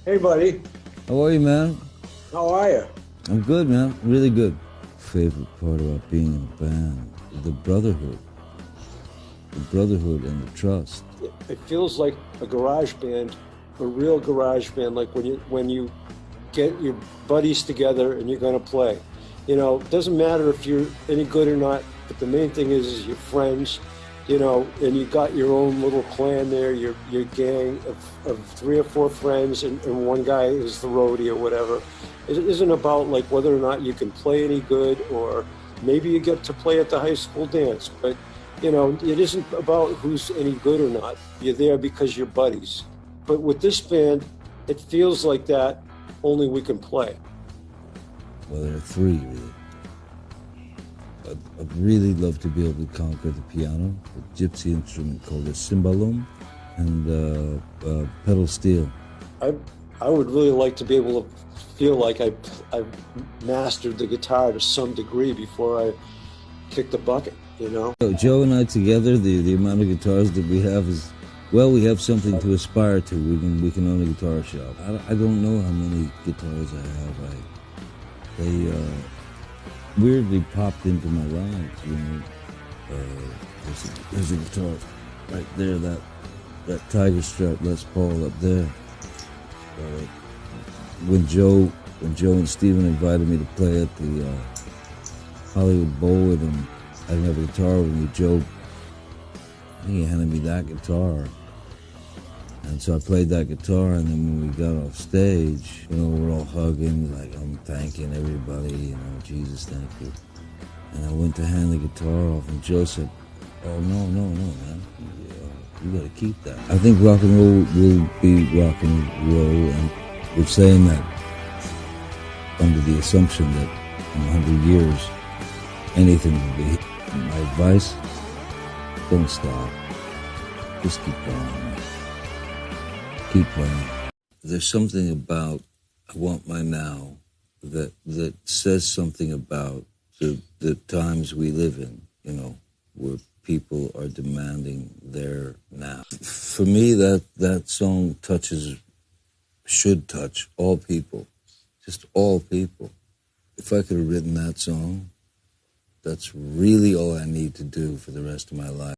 Hey, buddy. How are you, man? How are you? I'm good, man. Really good. Favorite part about being in a band, the brotherhood. The brotherhood and the trust. It feels like a garage band, a real garage band, like when you get your buddies together and you're going to play. It doesn't matter if you're any good or not, but the main thing is you're friends, and you got your own little clan there, your gang of three or four friends, and one guy is the roadie or whatever. It isn't about like whether or not you can play any good, or maybe you get to play at the high school dance, but it isn't about who's any good or not. You're there because you're buddies. But with this band, it feels like that, only we can play. Well, there are three, really. I'd really love to be able to conquer the piano, a gypsy instrument called a cimbalom, and pedal steel. I would really like to be able to feel like I've mastered the guitar to some degree before I kick the bucket, Joe and I together, the amount of guitars that we have is, well, we have something to aspire to. We can own a guitar shop. I don't know how many guitars I have. They weirdly popped into my lives, there's a guitar right there, that Tiger Strap Les Paul up there. When Joe and Steven invited me to play at the Hollywood Bowl with them, I didn't have a guitar with me. Joe, I think he handed me that guitar. And so I played that guitar, and then when we got off stage, we're all hugging, like I'm thanking everybody, Jesus, thank you. And I went to hand the guitar off, and Joe said, oh, no, man, you gotta keep that. I think rock and roll will be rock and roll, and we're saying that under the assumption that in 100 years, anything will be. My advice, don't stop. Just keep going. Keep playing. There's something about I Want My Now that says something about the times we live in, where people are demanding their now. For me, that song should touch all people, just all people. If I could have written that song, that's really all I need to do for the rest of my life.